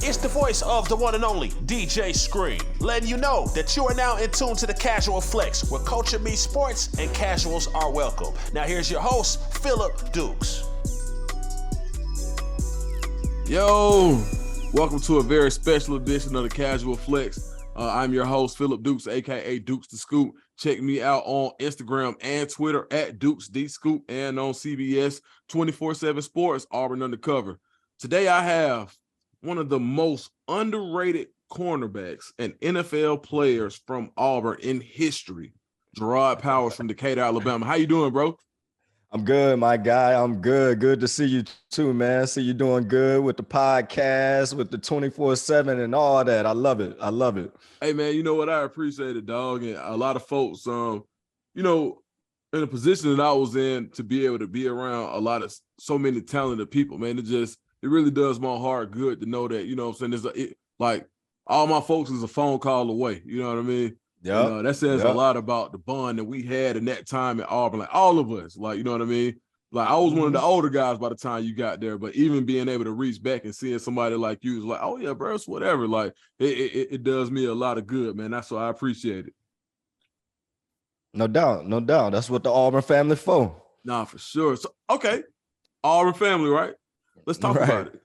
It's the voice of the one and only DJ Scream, letting you know that you are now in tune to the Casual Flex, where culture meets sports and casuals are welcome. Now here's your host, Philip Dukes. Yo, welcome to a very special edition of the Casual Flex. I'm your host, Philip Dukes, aka Dukes the Scoop. Check me out on Instagram and Twitter at Dukes D Scoop and on CBS 24/7 Sports, Auburn Undercover. Today I have one of the most underrated cornerbacks and NFL players from Auburn in history, Jerraud Powers from Decatur, Alabama. How you doing, bro? I'm good, my guy. I'm good. Good to see you too, man. See you doing good with the podcast, with the 24/7 and all that. I love it. I love it. Hey, man, you know what? I appreciate it, dog. And a lot of folks, in the position that I was in, to be able to be around so many talented people, man, it really does my heart good to know that, you know what I'm saying? Like all my folks is a phone call away. You know what I mean? Yeah. That says a lot about the bond that we had in that time at Auburn. Like all of us, like, you know what I mean? Like I was one of the older guys by the time you got there, but even being able to reach back and seeing somebody like you is like, oh yeah, bro, it's whatever. Like it does me a lot of good, man. That's why I appreciate it. No doubt. No doubt. That's what the Auburn family for. Nah, for sure. So, okay. Auburn family, right? Let's talk about it.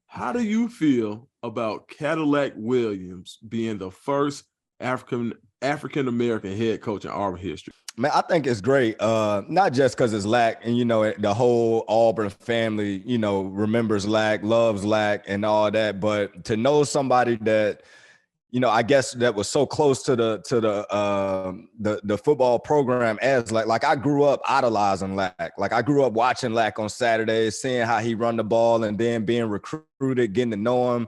How do you feel about Cadillac Williams being the first African-American head coach in Auburn history? Man, I think it's great. Not just because it's Lack and, the whole Auburn family, remembers Lack, loves Lack and all that. But to know somebody that, I guess that was so close to the football program as like I grew up idolizing Lack. Like I grew up watching Lack on Saturdays, seeing how he run the ball and then being recruited, getting to know him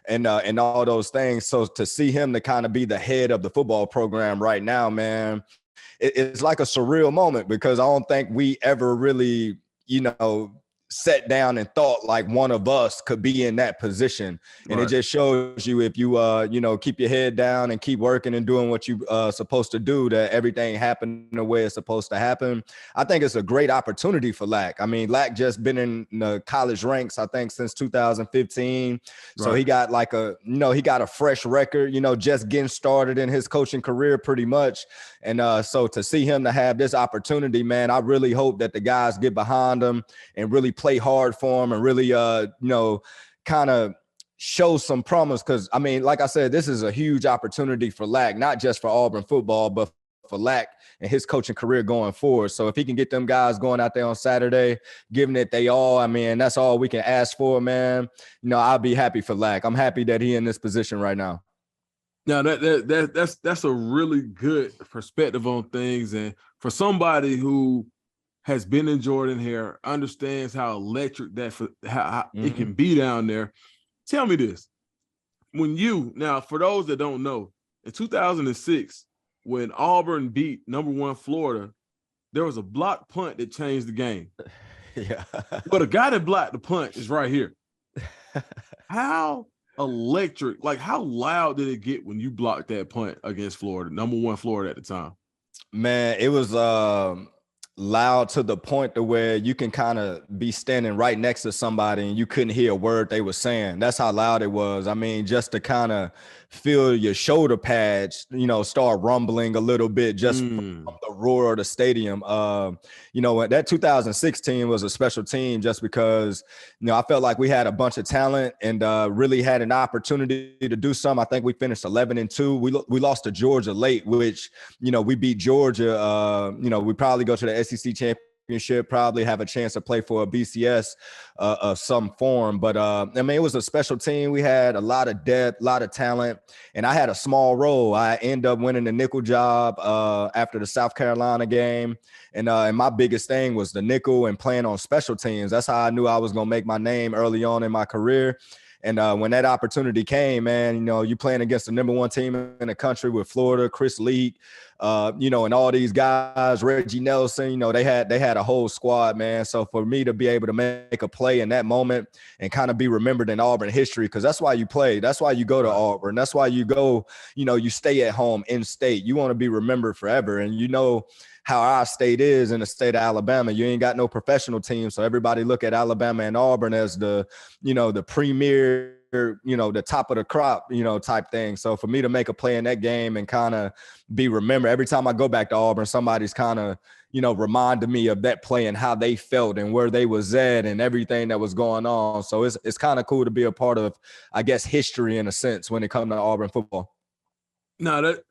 and all those things. So to see him to kind of be the head of the football program right now, man, it's like a surreal moment because I don't think we ever really, sat down and thought like one of us could be in that position. And It just shows you if you, keep your head down and keep working and doing what you supposed to do, that everything happened the way it's supposed to happen. I think it's a great opportunity for Lack. I mean, Lack just been in the college ranks, I think, since 2015. So he got he got a fresh record, just getting started in his coaching career pretty much. And so to see him to have this opportunity, man, I really hope that the guys get behind him and really play hard for him and really, kind of show some promise. Because, I mean, like I said, this is a huge opportunity for Lack, not just for Auburn football, but for Lack and his coaching career going forward. So if he can get them guys going out there on Saturday, giving it they all, I mean, that's all we can ask for, man. I'll be happy for Lack. I'm happy that he in this position right now. Now that's a really good perspective on things, and for somebody who has been in Jordan here, understands how electric how it can be down there. Tell me this: now for those that don't know, in 2006, when Auburn beat #1 Florida, there was a block punt that changed the game. Yeah, but the guy that blocked the punt is right here. How electric, like how loud did it get when you blocked that punt against Florida, #1 Florida at the time? Man, it was loud to the point to where you can kind of be standing right next to somebody and you couldn't hear a word they were saying. That's how loud it was. I mean, just to kind of feel your shoulder pads, start rumbling a little bit just from the roar of the stadium. That 2016 was a special team just because, I felt like we had a bunch of talent and really had an opportunity to do something. I think we finished 11-2. We lost to Georgia late, which, we beat Georgia. We probably go to the SEC championship, probably have a chance to play for a BCS of some form. But it was a special team. We had a lot of depth, a lot of talent, and I had a small role. I ended up winning the nickel job after the South Carolina game. And my biggest thing was the nickel and playing on special teams. That's how I knew I was going to make my name early on in my career. And when that opportunity came, man, you playing against the #1 team in the country with Florida, Chris Leak, and all these guys, Reggie Nelson, they had a whole squad, man. So for me to be able to make a play in that moment and kind of be remembered in Auburn history, because that's why you play. That's why you go to Auburn. That's why you go, you stay at home in state. You want to be remembered forever. And how our state is in the state of Alabama. You ain't got no professional team. So everybody look at Alabama and Auburn as the, the premier the top of the crop, type thing. So for me to make a play in that game and kind of be remembered, every time I go back to Auburn, somebody's kind of, reminded me of that play and how they felt and where they was at and everything that was going on. So it's kind of cool to be a part of, I guess, history in a sense when it comes to Auburn football. No, that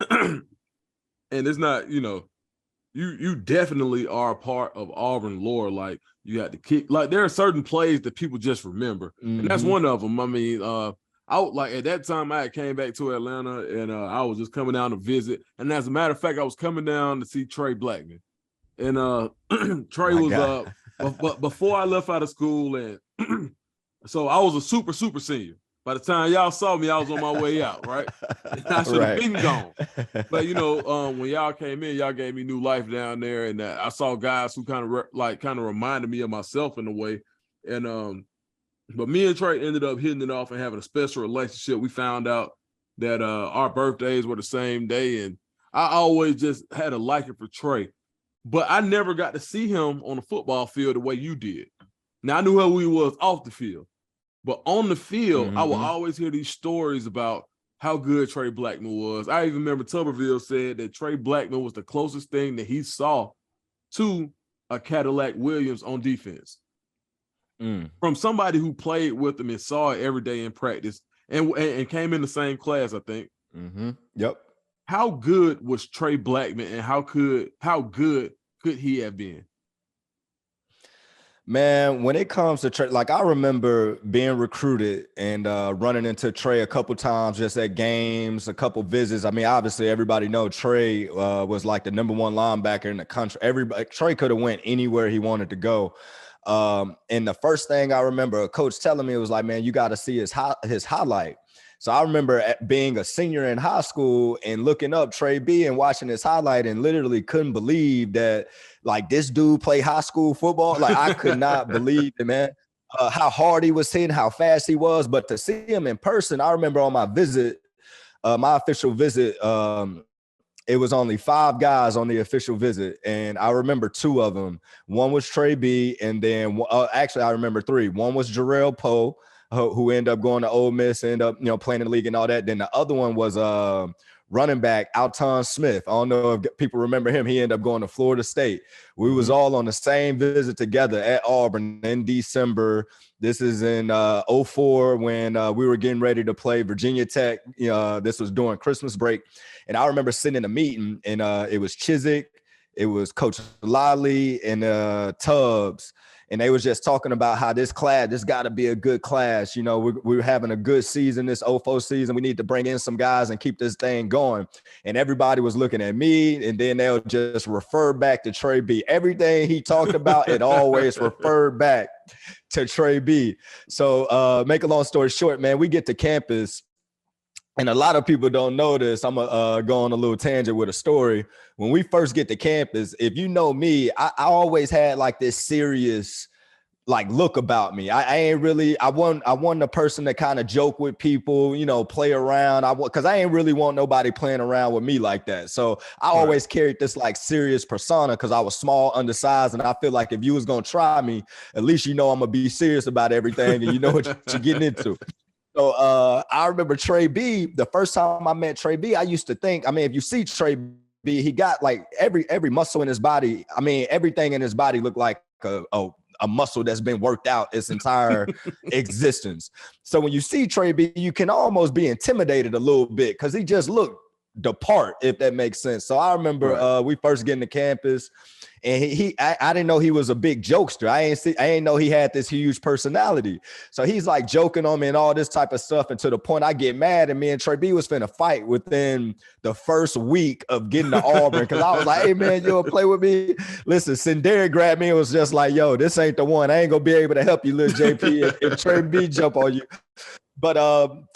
and it's not, you definitely are a part of Auburn lore. Like you had to kick, like there are certain plays that people just remember, and that's one of them. I mean, at that time I came back to Atlanta and I was just coming down to visit, and as a matter of fact, I was coming down to see Trey Blackmon, and Trey was but before I left out of school, and so I was a super senior. By the time y'all saw me, I was on my way out, right? I should have been gone. But, when y'all came in, y'all gave me new life down there. And I saw guys who kind of reminded me of myself in a way. And but me and Trey ended up hitting it off and having a special relationship. We found out that our birthdays were the same day. And I always just had a liking for Trey. But I never got to see him on the football field the way you did. Now, I knew who he was off the field. But on the field, I will always hear these stories about how good Trey Blackmon was. I even remember Tuberville said that Trey Blackmon was the closest thing that he saw to a Cadillac Williams on defense. From somebody who played with him and saw it every day in practice and came in the same class, I think. Yep. How good was Trey Blackmon, and how good could he have been? Man, when it comes to Trey, like I remember being recruited and running into Trey a couple times just at games, a couple visits. I mean, obviously everybody knows Trey was like the number one linebacker in the country. Trey could have went anywhere he wanted to go. And the first thing I remember a coach telling me was like, man, you got to see his highlight. So I remember being a senior in high school and looking up Trey B and watching his highlight and literally couldn't believe that like this dude played high school football. Like I could not believe it, man, how hard he was hitting, how fast he was. But to see him in person, I remember on my visit, my official visit, it was only 5 guys on the official visit. And I remember 2 of them. One was Trey B. And then actually I remember 3. One was Jerraud Powers, who ended up going to Ole Miss, ended up, playing in the league and all that. Then the other one was running back Alton Smith. I don't know if people remember him. He ended up going to Florida State. We was all on the same visit together at Auburn in December. This is in 2004 when we were getting ready to play Virginia Tech. This was during Christmas break. And I remember sitting in a meeting, and it was Chizik, it was Coach Lally, and Tubbs. And they was just talking about how this got to be a good class. We're having a good season, this 2004 season. We need to bring in some guys and keep this thing going. And everybody was looking at me, and then they'll just refer back to Trey B. Everything he talked about, it always referred back to Trey B. So make a long story short, man, we get to campus. And a lot of people don't know this. I'm going to go on a little tangent with a story. When we first get to campus, if you know me, I always had like this serious like look about me. I wasn't a person that kind of joke with people, play around. Because I ain't really want nobody playing around with me like that. So I always carried this like serious persona because I was small, undersized. And I feel like if you was going to try me, at least I'm going to be serious about everything and you know what you're getting into. So I remember Trey B, the first time I met Trey B, I used to think, if you see Trey B, he got like every muscle in his body. Everything in his body looked like a muscle that's been worked out its entire existence. So when you see Trey B, you can almost be intimidated a little bit because he just looked the part, if that makes sense. So I remember we first getting to campus. And I didn't know he was a big jokester. I ain't know he had this huge personality. So he's like joking on me and all this type of stuff. And to the point I get mad, and me and Trey B was finna fight within the first week of getting to Auburn. Cause I was like, hey man, you'll play with me. Listen, Sinderi grabbed me and was just like, yo, this ain't the one. I ain't gonna be able to help you, little JP, if Trey B jump on you. But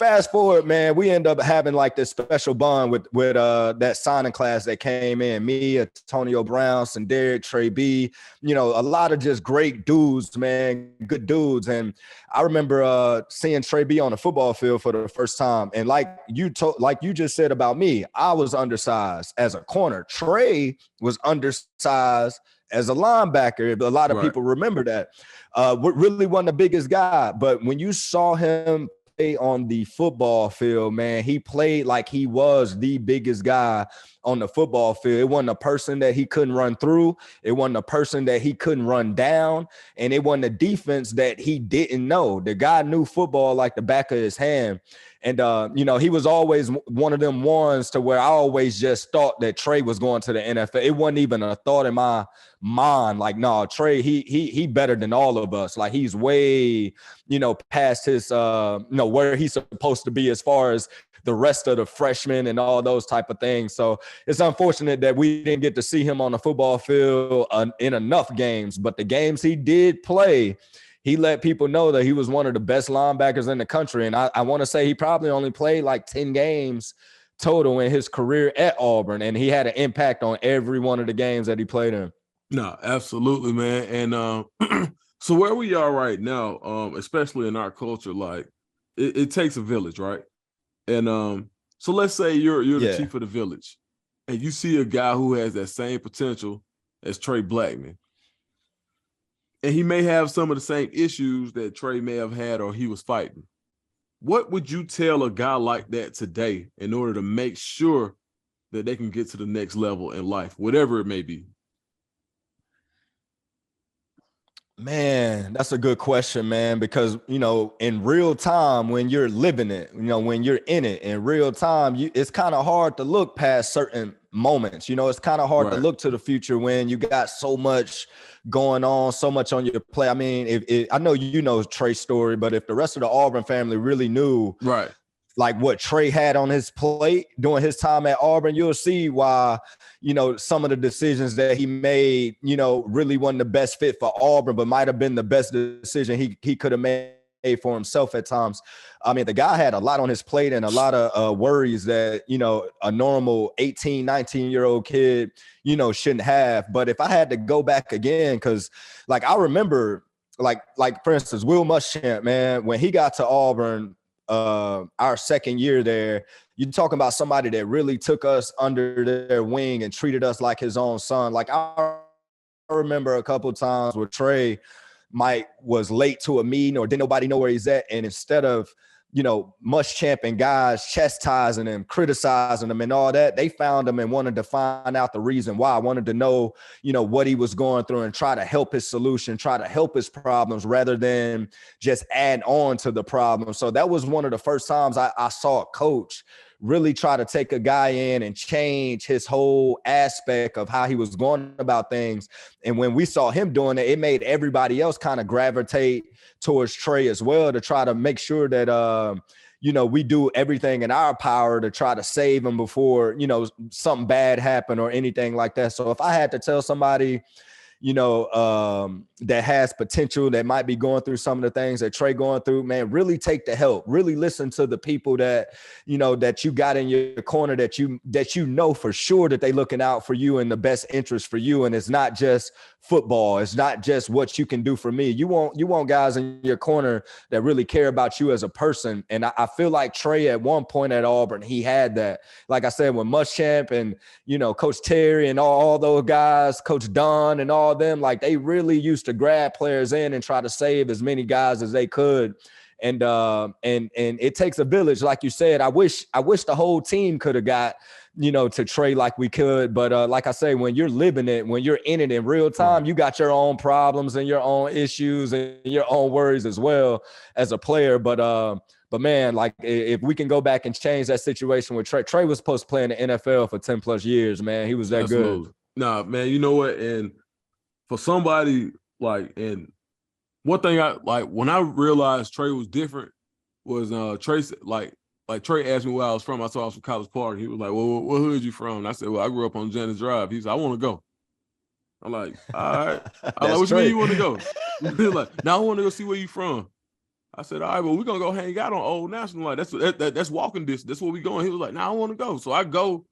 fast forward, man, we end up having like this special bond with that signing class that came in. Me, Antonio Brown, Sinderi, Trey B, a lot of just great dudes, man, good dudes. And I remember seeing Trey B on the football field for the first time. And like you just said about me, I was undersized as a corner. Trey was undersized as a linebacker. A lot of people remember that. Really wasn't the biggest guy, but when you saw him on the football field, man, he played like he was the biggest guy on the football field. It wasn't a person that he couldn't run through. It wasn't a person that he couldn't run down. And it wasn't a defense that he didn't know. The guy knew football like the back of his hand. And, he was always one of them ones to where I always just thought that Trey was going to the NFL. It wasn't even a thought in my mind. Like, no, Trey, he better than all of us. Like, he's way, past his, where he's supposed to be as far as the rest of the freshmen and all those type of things. So it's unfortunate that we didn't get to see him on the football field in enough games, but the games he did play, he let people know that he was one of the best linebackers in the country. And I want to say he probably only played like 10 games total in his career at Auburn, and he had an impact on every one of the games that he played in. No, absolutely, man. And so where we are right now, especially in our culture, like it takes a village, right? And so let's say you're the chief of the village, and you see a guy who has that same potential as Trey Blackmon. And he may have some of the same issues that Trey may have had or he was fighting. What would you tell a guy like that today in order to make sure that they can get to the next level in life, whatever it may be? Man, that's a good question, man, because, in real time, when you're living it, when you're in it in real time, it's kind of hard to look past certain moments. It's kind of hard to look to the future when you got so much going on, so much on your plate. I mean, I know Trey's story, but if the rest of the Auburn family really knew like what Trey had on his plate during his time at Auburn, you'll see why, some of the decisions that he made, really wasn't the best fit for Auburn, but might have been the best decision he could have made for himself at times. I mean, the guy had a lot on his plate and a lot of worries that, a normal 18, 19-year-old kid, shouldn't have. But if I had to go back again, because like I remember, like for instance, Will Muschamp, man, when he got to Auburn, our second year there, you're talking about somebody that really took us under their wing and treated us like his own son. Like I remember a couple of times where Trey was late to a meeting or didn't nobody know where he's at. And instead of, Muschamp and guys chastising him, criticizing him and all that, they found him and wanted to find out the reason why. I wanted to know, what he was going through and try to help his solution, try to help his problems rather than just add on to the problem. So that was one of the first times I saw a coach really try to take a guy in and change his whole aspect of how he was going about things. And when we saw him doing it, it made everybody else kind of gravitate towards Trey as well to try to make sure that, we do everything in our power to try to save him before, something bad happened or anything like that. So if I had to tell somebody, that has potential, that might be going through some of the things that Trey going through, man, really take the help, really listen to the people that, that you got in your corner, that you for sure that they looking out for you and the best interest for you. And it's not just football. It's not just what you can do for me. You want guys in your corner that really care about you as a person. And I feel like Trey at one point at Auburn, he had that. Like I said, when Muschamp and, Coach Terry and all those guys, Coach Don and all them, like they really used to grab players in and try to save as many guys as they could. And it takes a village, like you said. I wish the whole team could have got, to Trey like we could. But like I say, when you're living it, when you're in it in real time, you got your own problems and your own issues and your own worries as well as a player. But man, like if we can go back and change that situation with Trey was supposed to play in the NFL for 10 plus years, man. He was that good. Nah, man, you know what? And for somebody like, and one thing when I realized Trey was different was Trey, like Trey asked me where I was from. I saw I was from College Park. He was like, well, what hood you from? And I said, well, I grew up on Jennings Drive. He said, I want to go. I'm like, all right. I'm like, which way you want to go? He's like, now I want to go see where you from. I said, all right, well, we're going to go hang out on Old National. Like, that's walking distance. That's where we going. He was like, now I want to go. So I go,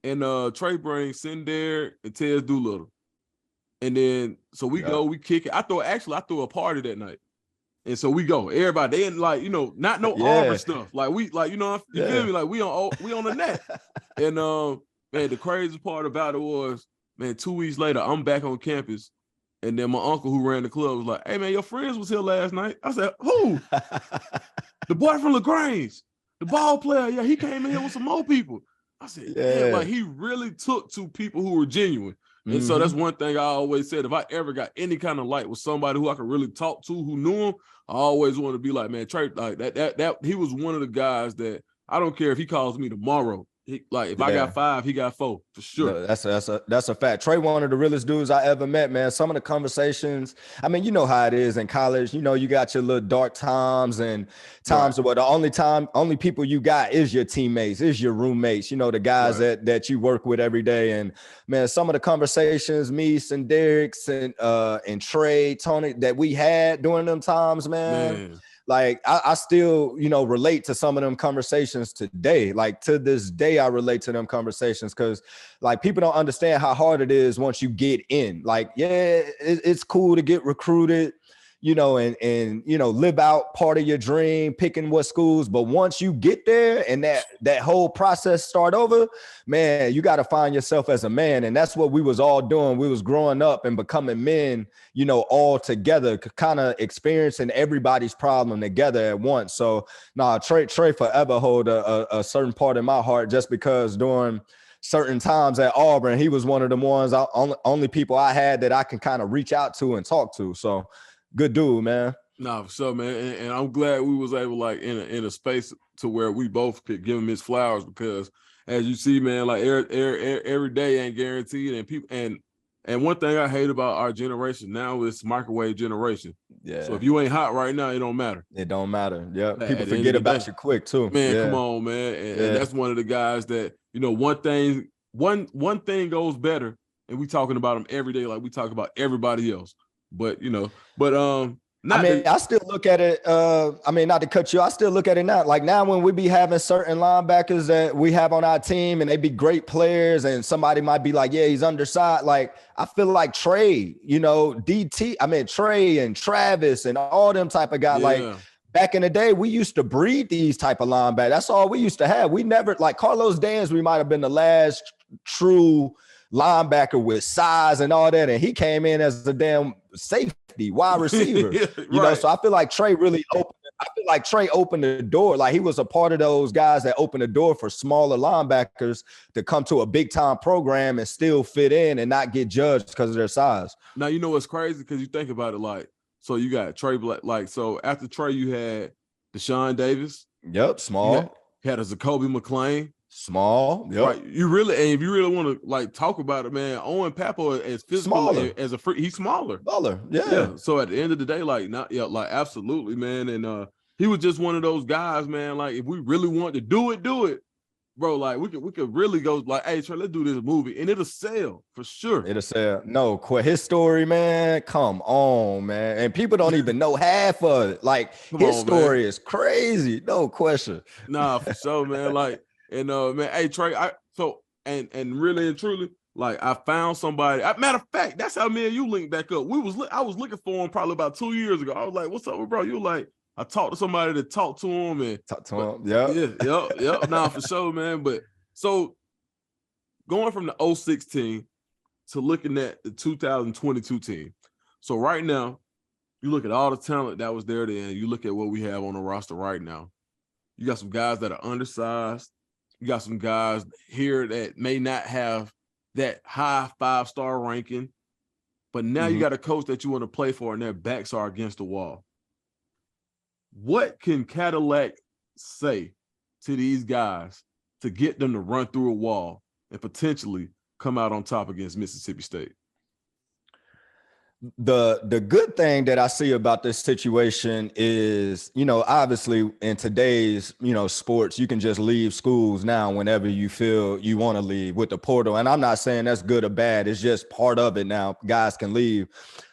and Trey brings Sindar and Tez Doolittle. And then, so we go, we kick it. I threw a party that night. And so we go, everybody, they ain't like, not no Auburn stuff. Like you feel me? Like we on the net. And man, the crazy part about it was, man, 2 weeks later, I'm back on campus. And then my uncle who ran the club was like, hey man, your friends was here last night. I said, who? the boy from LaGrange, the ball player, yeah, he came in here with some more people. I said, damn, like he really took to people who were genuine. And so that's one thing I always said. If I ever got any kind of light with somebody who I could really talk to, who knew him, I always wanted to be like, man, Trey, like that he was one of the guys that I don't care if he calls me tomorrow. If I got 5, he got 4 for sure. No, that's a fact. Trey, one of the realest dudes I ever met, man. Some of the conversations, I mean, you know how it is in college. You know, you got your little dark times and times where the only people you got is your teammates, is your roommates. You know, the guys that you work with every day. And man, some of the conversations, me and Derek's and Trey, Tony, that we had during them times, man. Like I still, you know, relate to some of them conversations today. Like to this day, I relate to them conversations because like people don't understand how hard it is once you get in. Like, yeah, it's cool to get recruited, you know, and you know, live out part of your dream, picking what schools. But once you get there and that whole process start over, man, you got to find yourself as a man. And that's what we was all doing. We was growing up and becoming men, you know, all together, kind of experiencing everybody's problem together at once. So Trey forever hold a certain part in my heart just because during certain times at Auburn, he was one of the ones, only people I had that I can kind of reach out to and talk to. So good dude, man. No, for sure, man. And I'm glad we was able, like, in a space to where we both could give him his flowers because, as you see, man, like every day ain't guaranteed, and people and one thing I hate about our generation now is microwave generation. Yeah. So if you ain't hot right now, it don't matter. It don't matter. Yeah. People forget about you quick too. Man, come on, man. And that's one of the guys that, you know, one thing goes better, and we talking about him every day like we talk about everybody else. But I still look at it. Not to cut you, I still look at it now. Like now when we be having certain linebackers that we have on our team and they be great players and somebody might be like, yeah, he's undersized. Like I feel like Trey, you know, Trey and Travis and all them type of guys. Like back in the day, we used to breed these type of linebackers. That's all we used to have. We never, like Carlos Dans, we might have been the last true linebacker with size and all that, and he came in as a damn safety, wide receiver. You know, so I feel like Trey opened the door. Like he was a part of those guys that opened the door for smaller linebackers to come to a big time program and still fit in and not get judged because of their size. Now you know what's crazy because you think about it, like so you got Trey so after Trey you had Deshaun Davis. Yep, small. You had a Zacoby McClain. Small, yep. Right. If you really want to like talk about it, man, Owen Pappo is physical as a free, he's smaller. Yeah. So at the end of the day, like absolutely, man. And he was just one of those guys, man. Like if we really want to do it, bro. Like we could really go like, hey, Trey, let's do this movie, and it'll sell for sure. It'll sell. No, his story, man. Come on, man. And people don't even know half of it. Like his story is crazy. No question. Nah, for sure, man. Like. And man, hey Trey, and really and truly, like I found somebody. Matter of fact, that's how me and you linked back up. I was looking for him probably about 2 years ago. I was like, "What's up, bro?" You were like, I talked to somebody that talked to him and yeah, nah, for sure, man. But so going from the 06 team to looking at the 2022 team. So right now, you look at all the talent that was there then. You look at what we have on the roster right now. You got some guys that are undersized. You got some guys here that may not have that high 5-star ranking, but now you got a coach that you want to play for and their backs are against the wall. What can Cadillac say to these guys to get them to run through a wall and potentially come out on top against Mississippi State? The good thing that I see about this situation is, you know, obviously in today's, you know, sports, you can just leave schools now whenever you feel you want to leave with the portal. And I'm not saying that's good or bad. It's just part of it now. Guys can leave.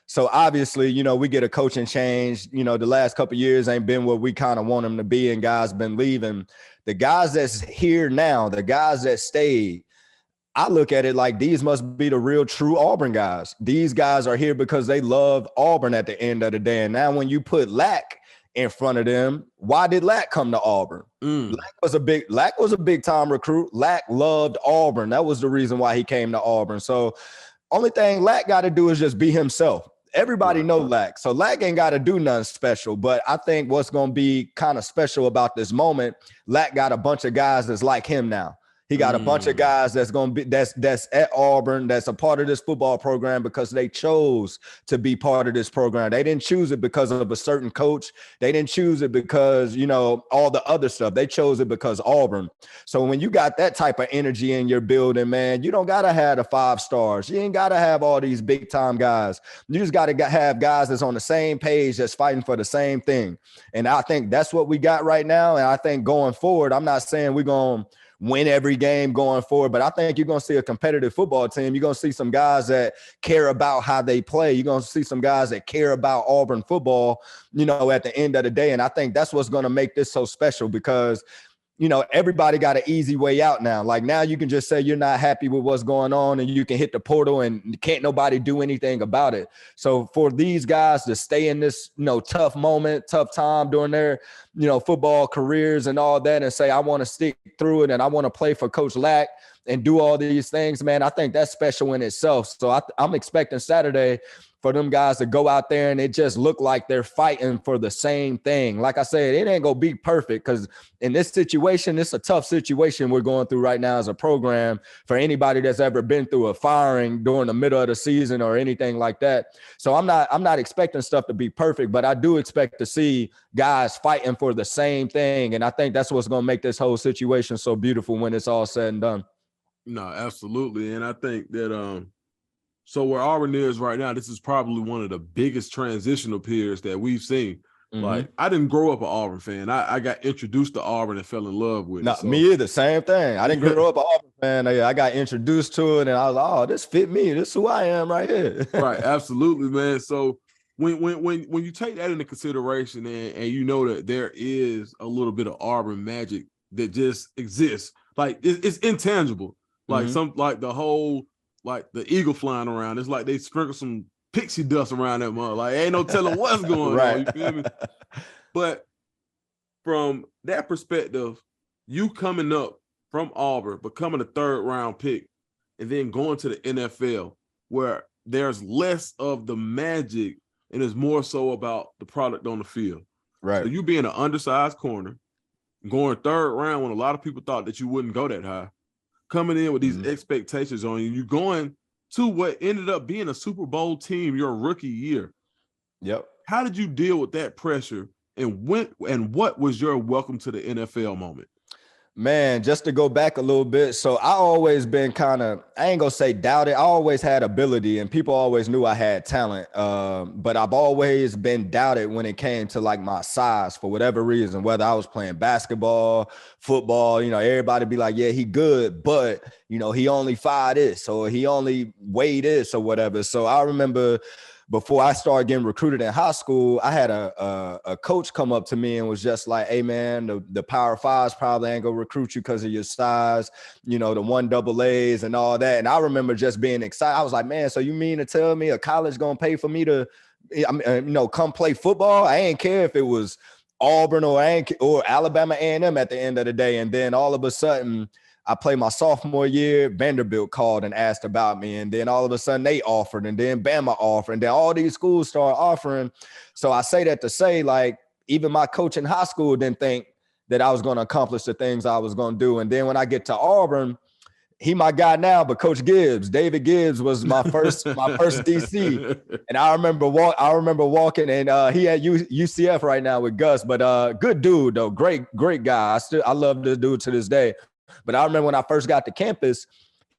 So obviously, you know, we get a coaching change. You know, the last couple of years ain't been what we kind of want them to be, and guys been leaving. The guys that's here now, the guys that stayed, I look at it like these must be the real true Auburn guys. These guys are here because they love Auburn at the end of the day. And now when you put Lack in front of them, why did Lack come to Auburn? Lack was a big time recruit. Lack loved Auburn. That was the reason why he came to Auburn. So only thing Lack got to do is just be himself. Everybody Right. know Lack. So Lack ain't got to do nothing special. But I think what's going to be kind of special about this moment, Lack got a bunch of guys that's like him now. He got a bunch of guys that's going to be that's at Auburn, that's a part of this football program because they chose to be part of this program. They didn't choose it because of a certain coach. They didn't choose it because, you know, all the other stuff. They chose it because Auburn. So when you got that type of energy in your building, man, you don't got to have the 5 stars. You ain't got to have all these big time guys. You just got to have guys that's on the same page, that's fighting for the same thing. And I think that's what we got right now. And I think going forward, I'm not saying we're going to win every game going forward, but I think you're going to see a competitive football team. You're going to see some guys that care about how they play. You're going to see some guys that care about Auburn football, you know, at the end of the day. And I think that's what's going to make this so special because, you know, everybody got an easy way out now. Like now you can just say you're not happy with what's going on and you can hit the portal and can't nobody do anything about it. So for these guys to stay in this, you know, tough moment, tough time during their, you know, football careers and all that and say, I want to stick through it and I want to play for Coach Lack and do all these things, man, I think that's special in itself. So I'm expecting Saturday for them guys to go out there and it just look like they're fighting for the same thing. Like I said, it ain't gonna be perfect because in this situation, it's a tough situation we're going through right now as a program for anybody that's ever been through a firing during the middle of the season or anything like that. So I'm not expecting stuff to be perfect, but I do expect to see guys fighting for the same thing. And I think that's what's gonna make this whole situation so beautiful when it's all said and done. No, absolutely. And I think that so where Auburn is right now, this is probably one of the biggest transitional periods that we've seen. Mm-hmm. Like, I didn't grow up an Auburn fan. I got introduced to Auburn and fell in love with it. So. Me either. Same thing. I didn't grow up an Auburn fan. I got introduced to it, and I was like, oh, this fit me. This is who I am right here. Right. Absolutely, man. So when you take that into consideration and you know that there is a little bit of Auburn magic that just exists, like it's intangible. Like like the whole like the eagle flying around. It's like they sprinkle some pixie dust around that mother. Like ain't no telling what's going on. You feel me? But from that perspective, you coming up from Auburn, becoming a 3rd round pick, and then going to the NFL, where there's less of the magic and it's more so about the product on the field. Right. So you being an undersized corner, going 3rd round when a lot of people thought that you wouldn't go that high. Coming in with these expectations on you, you're going to what ended up being a Super Bowl team your rookie year. Yep. How did you deal with that pressure, and what was your welcome to the NFL moment? Man, just to go back a little bit. So I always been kind of, I ain't gonna say doubted. I always had ability and people always knew I had talent. But I've always been doubted when it came to like my size for whatever reason, whether I was playing basketball, football, you know, everybody be like, yeah, he good, but you know, he only 5 this or he only weigh this or whatever. So I remember before I started getting recruited in high school, I had a coach come up to me and was just like, hey, man, the Power 5s probably ain't going to recruit you because of your size, you know, the 1AAs and all that. And I remember just being excited. I was like, man, so you mean to tell me a college going to pay for me to, you know, come play football? I ain't care if it was Auburn or Alabama A&M at the end of the day. And then all of a sudden, I played my sophomore year, Vanderbilt called and asked about me. And then all of a sudden they offered, and then Bama offered, and then all these schools started offering. So I say that to say, like, even my coach in high school didn't think that I was going to accomplish the things I was going to do. And then when I get to Auburn, he my guy now, but Coach Gibbs, David Gibbs was my first DC. And I remember walking, and he at UCF right now with Gus, but good dude though, great guy. I love this dude to this day. But I remember when I first got to campus,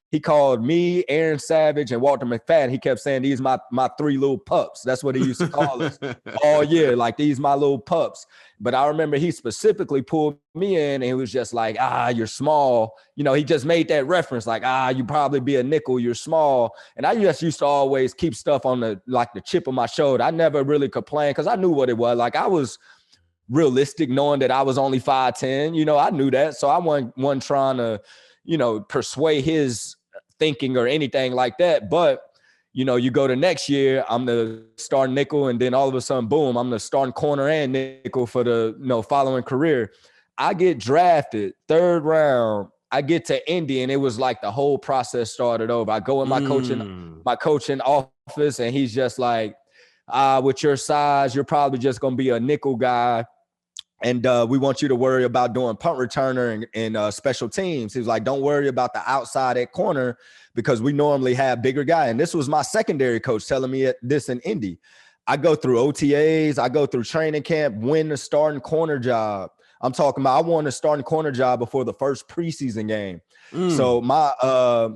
he called me, Aaron Savage, and Walter McFadden. He kept saying, these my 3 little pups. That's what he used to call us all year, like these my little pups. But I remember he specifically pulled me in, and he was just like, you're small. You know, he just made that reference like, you probably be a nickel, you're small. And I just used to always keep stuff on the chip of my shoulder. I never really complained because I knew what it was. Like I was realistic, knowing that I was only 5'10", you know, I knew that. So I wasn't trying to, you know, persuade his thinking or anything like that. But, you know, you go to next year, I'm the starting nickel, and then all of a sudden, boom, I'm the starting corner and nickel for the, you know, following career. I get drafted 3rd round. I get to Indy, and it was like the whole process started over. I go in my coaching office, and he's just like, with your size, you're probably just going to be a nickel guy. And we want you to worry about doing punt returner and special teams. He was like, don't worry about the outside at corner because we normally have bigger guy. And this was my secondary coach telling me this in Indy. I go through OTAs, I go through training camp, win the starting corner job. I'm talking about I won the starting corner job before the first preseason game. So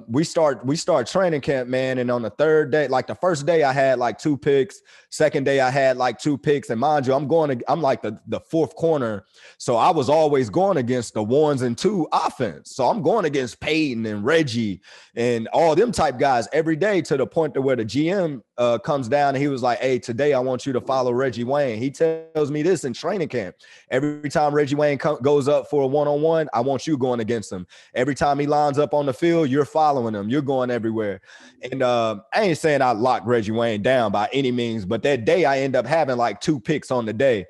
we start training camp, man. And on the third day, like the first day I had like 2 picks. Second day I had like 2 picks. And mind you, I'm like the fourth corner. So I was always going against the 1s and 2 offense. So I'm going against Peyton and Reggie and all them type guys every day to the point to where the GM comes down and he was like, hey, today I want you to follow Reggie Wayne. He tells me this in training camp. Every time Reggie Wayne goes up for a one-on-one, I want you going against him. Every time he lines up on the field, you're following him. You're going everywhere. And I ain't saying I locked Reggie Wayne down by any means, but that day I end up having like 2 picks on the day.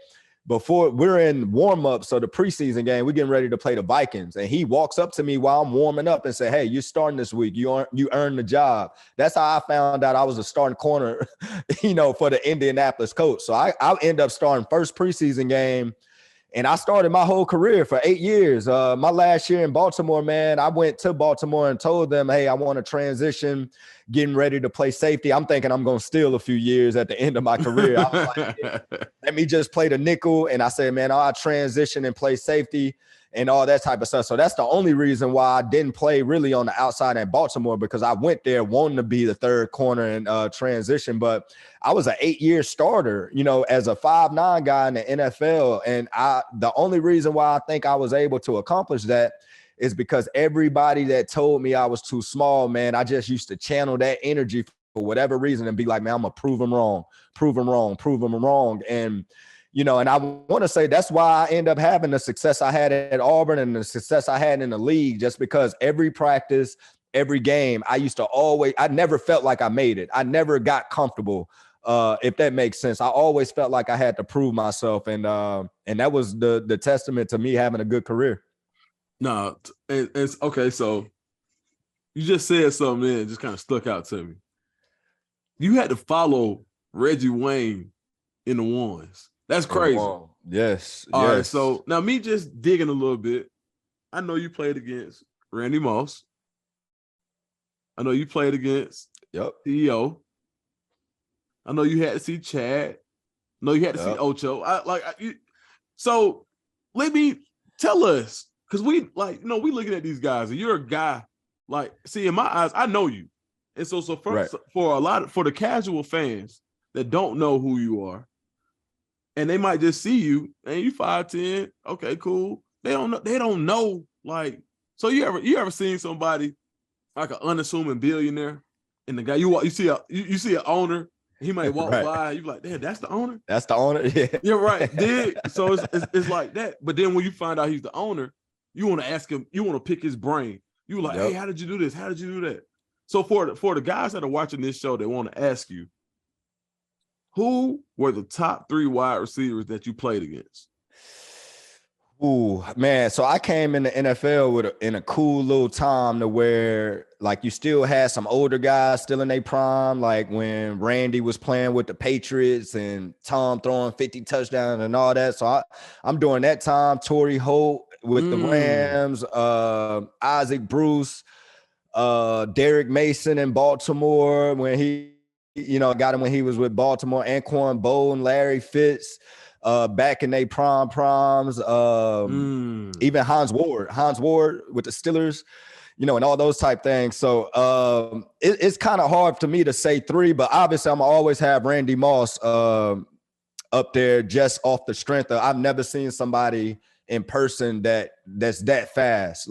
Before we're in warm-up, so the preseason game, we're getting ready to play the Vikings. And he walks up to me while I'm warming up and say, hey, you're starting this week. You earned the job. That's how I found out I was a starting corner, for the Indianapolis Colts. So I end up starting first preseason game. And I started my whole career for 8 years. My last year in Baltimore, man, I went to Baltimore and told them, hey, I want to transition, getting ready to play safety. I'm thinking I'm going to steal a few years at the end of my career. I was like, yeah, let me just play the nickel. And I said, man, I'll transition and play safety and all that type of stuff. So that's the only reason why I didn't play really on the outside in Baltimore, because I went there wanting to be the third corner and transition. But I was an 8-year starter, as a 5'9" guy in the NFL. And the only reason why I think I was able to accomplish that is because everybody that told me I was too small, man, I just used to channel that energy for whatever reason and be like, man, I'm going to prove them wrong. And and I want to say that's why I end up having the success I had at Auburn and the success I had in the league, just because every practice, every game, I never felt like I made it. I never got comfortable, if that makes sense. I always felt like I had to prove myself. And that was the testament to me having a good career. No, it's okay. So you just said something that just kind of stuck out to me. You had to follow Reggie Wayne in the 1s. That's crazy. Oh, yes. All right. So now me just digging a little bit. I know you played against Randy Moss. I know you played against CEO. I know you had to see Chad. I know you had to see Ocho. So let me tell us, because we looking at these guys and you're a guy, see, in my eyes, I know you. And so for the casual fans that don't know who you are, and they might just see you and you 5'10", okay, cool. They don't know. So you ever seen somebody like an unassuming billionaire, and the guy you see an owner, he might walk by, you be like, damn, that's the owner? That's the owner, yeah. You're right. So it's like that. But then when you find out he's the owner, you want to ask him, you want to pick his brain. You like, hey, how did you do this? How did you do that? So for the guys that are watching this show, they want to ask you, who were the top 3 wide receivers that you played against? Ooh, man. So I came in the NFL in a cool little time to where you still had some older guys still in their prime, like when Randy was playing with the Patriots and Tom throwing 50 touchdowns and all that. So I'm during that time, Torrey Holt with the Rams, Isaac Bruce, Derek Mason in Baltimore when he got him when he was with Baltimore, Anquan Bolden, Larry Fitz, back in their primes, even Hans Ward with the Steelers, and all those type things. So it's kind of hard for me to say 3, but obviously I'm always have Randy Moss up there just off the strength of I've never seen somebody in person that's that fast,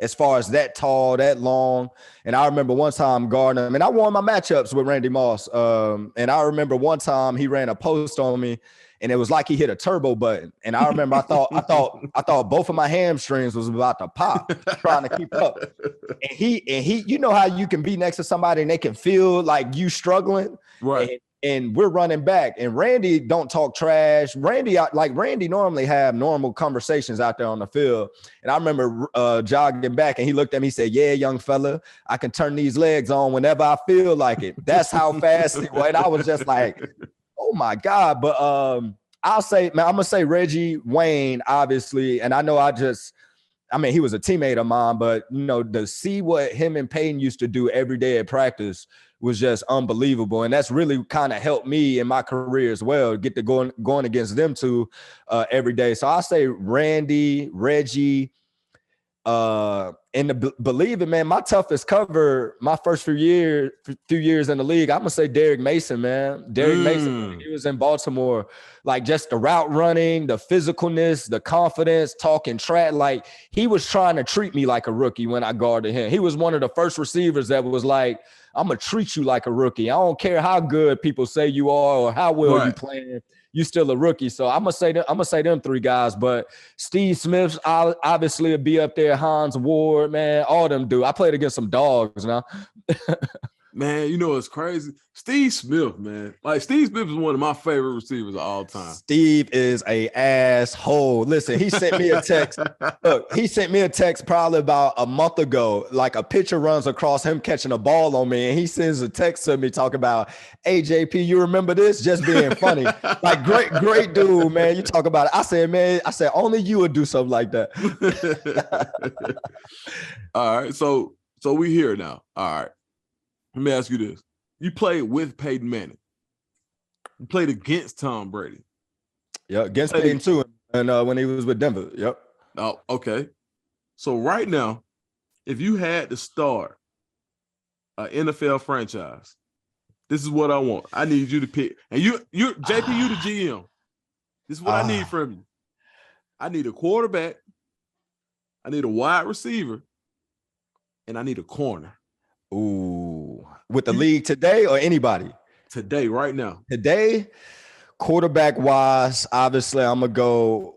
as far as that tall, that long. And I remember one time guarding him, and I won my matchups with Randy Moss. And I remember one time he ran a post on me, and it was like he hit a turbo button. And I remember I thought both of my hamstrings was about to pop trying to keep up. And he, how you can be next to somebody and they can feel like you struggling, right? And we're running back, and Randy don't talk trash. Randy normally have normal conversations out there on the field. And I remember jogging back, and he looked at me, he said, yeah, young fella, I can turn these legs on whenever I feel like it. That's how fast he was. And I was just like, Oh my God. But I'll say, man, I'm gonna say Reggie Wayne, obviously. And I know he was a teammate of mine, but to see what him and Peyton used to do every day at practice was just unbelievable. And that's really kind of helped me in my career as well, get to going against them two every day. So I'll say Randy, Reggie, and believe it, man, my toughest cover my first few years in the league, I'm gonna say Derek Mason, man. Derek Mason, when he was in Baltimore, like just the route running, the physicalness, the confidence, talking track, like he was trying to treat me like a rookie when I guarded him. He was one of the first receivers that was like, I'm gonna treat you like a rookie. I don't care how good people say you are or how well you playing. You still a rookie. So I'm gonna say them three guys. But Steve Smith obviously will be up there. Hans Ward, man, all them do. I played against some dogs now. Man, it's crazy. Steve Smith, man. Like, Steve Smith is one of my favorite receivers of all time. Steve is a asshole. Listen, he sent me a text. Look, he sent me a text probably about a month ago. Like, a picture runs across him catching a ball on me, and he sends a text to me talking about, hey, JP, you remember this? Just being funny. Like, great dude, man. You talk about it. I said, only you would do something like that. All right, so we here now. All right. Let me ask you this. You played with Peyton Manning. You played against Tom Brady. Yeah, against Peyton too. And when he was with Denver. Yep. Oh, okay. So right now, if you had to start an NFL franchise, this is what I want. I need you to pick. And you JP, you the GM. This is what I need from you. I need a quarterback. I need a wide receiver. And I need a corner. Ooh, with the league today or anybody? Today, right now. Today, quarterback wise, obviously I'm gonna go.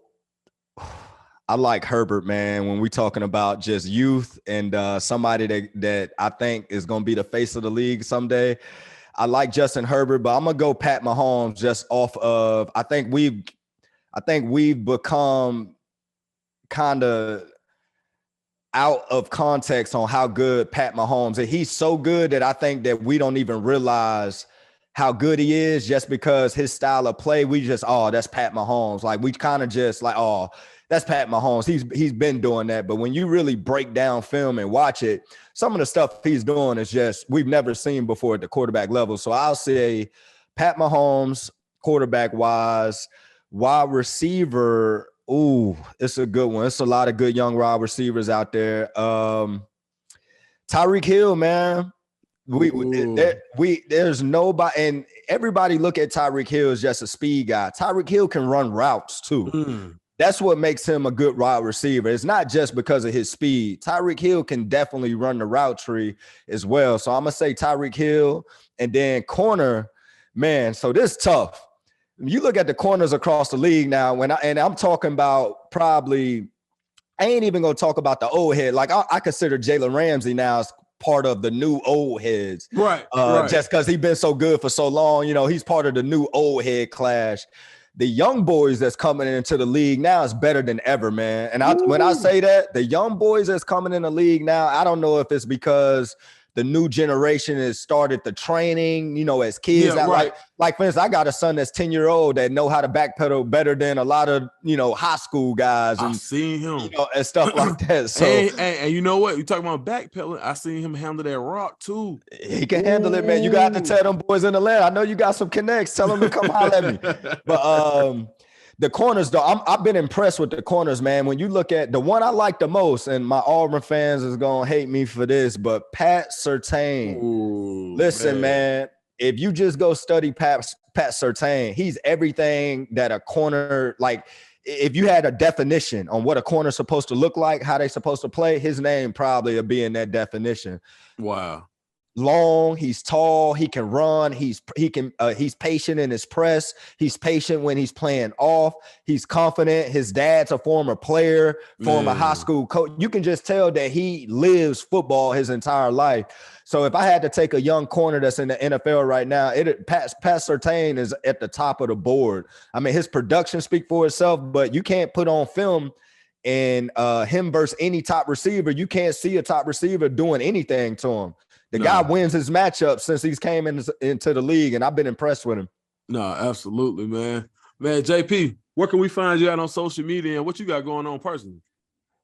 I like Herbert, man. When we're talking about just youth and somebody that I think is gonna be the face of the league someday, I like Justin Herbert, but I'm gonna go Pat Mahomes just off of. I think we've become kind of out of context on how good Pat Mahomes is. He's so good that I think that we don't even realize how good he is just because his style of play. We just, that's Pat Mahomes. Like, we kind of just like, that's Pat Mahomes. He's been doing that. But when you really break down film and watch it, some of the stuff he's doing is just we've never seen before at the quarterback level. So I'll say Pat Mahomes, quarterback wise. Wide receiver, ooh, it's a good one. It's a lot of good young wide receivers out there. Tyreek Hill, man. There's nobody, and everybody look at Tyreek Hill as just a speed guy. Tyreek Hill can run routes too. That's what makes him a good wide receiver. It's not just because of his speed. Tyreek Hill can definitely run the route tree as well. So I'm gonna say Tyreek Hill, and then corner, man. So this is tough. You look at the corners across the league now, I'm talking about probably, I ain't even gonna talk about the old head. Like I consider Jalen Ramsey now as part of the new old heads. Right. Just because he's been so good for so long, he's part of the new old head clash. The young boys that's coming into the league now is better than ever, man. And when I say that, the young boys that's coming in the league now, I don't know if it's because the new generation has started the training, as kids. Yeah, right. Like for instance, I got a son that's 10-year-old that know how to backpedal better than a lot of, high school guys. I've seen him. And stuff like that. So, and you know what? You talking about backpedaling. I seen him handle that rock too. He can handle it, man. You got to tell them boys in the land. I know you got some connects. Tell them to come holler at me. But the corners, though, I've been impressed with the corners, man. When you look at the one I like the most, and my Auburn fans is going to hate me for this, but Pat Surtain. Ooh, listen, man, if you just go study Pat Surtain, he's everything that a corner, like if you had a definition on what a corner's supposed to look like, how they supposed to play, his name probably would be in that definition. Wow. Long, he's tall, he can run, he's patient in his press, he's patient when he's playing off, he's confident. His dad's a former player, former high school coach. You can just tell that he lives football his entire life. So if I had to take a young corner that's in the NFL right now, Pat Surtain is at the top of the board. I mean, his production speaks for itself, but you can't put on film and him versus any top receiver. You can't see a top receiver doing anything to him. The guy wins his matchup since he's came into the league, and I've been impressed with him. No, absolutely, man. Man, JP, where can we find you out on social media and what you got going on personally?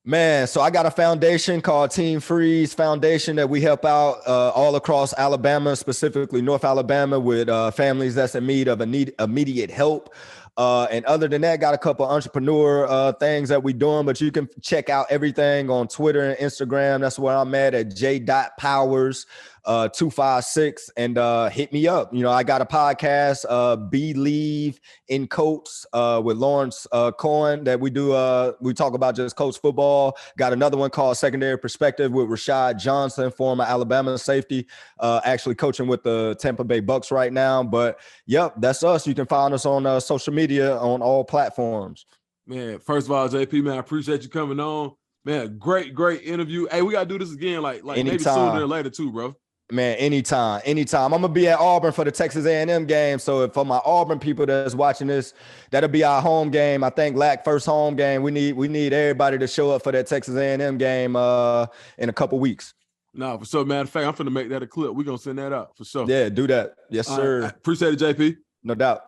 Man, so I got a foundation called Team Freeze Foundation that we help out all across Alabama, specifically North Alabama, with families that's in need of immediate help. And other than that, got a couple entrepreneur things that we doing, but you can check out everything on Twitter and Instagram. That's where I'm at J.Powers 256, and hit me up. You know, I got a podcast, Believe in Coats, with Lawrence Cohen that we do. We talk about just coach football. Got another one called Secondary Perspective with Rashad Johnson, former Alabama safety, actually coaching with the Tampa Bay Bucks right now. But yep, that's us. You can find us on social media on all platforms. Man, first of all, JP, man, I appreciate you coming on. Man, great interview. Hey, we gotta do this again, like maybe sooner than later too, bro. Man, anytime. I'm gonna be at Auburn for the Texas A&M game. So for my Auburn people that's watching this, that'll be our home game. I think first home game. We need everybody to show up for that Texas A&M game in a couple weeks. No, for sure. Matter of fact, I'm finna make that a clip. We're gonna send that out for sure. Yeah, do that. Yes, sir. Appreciate it, JP. No doubt.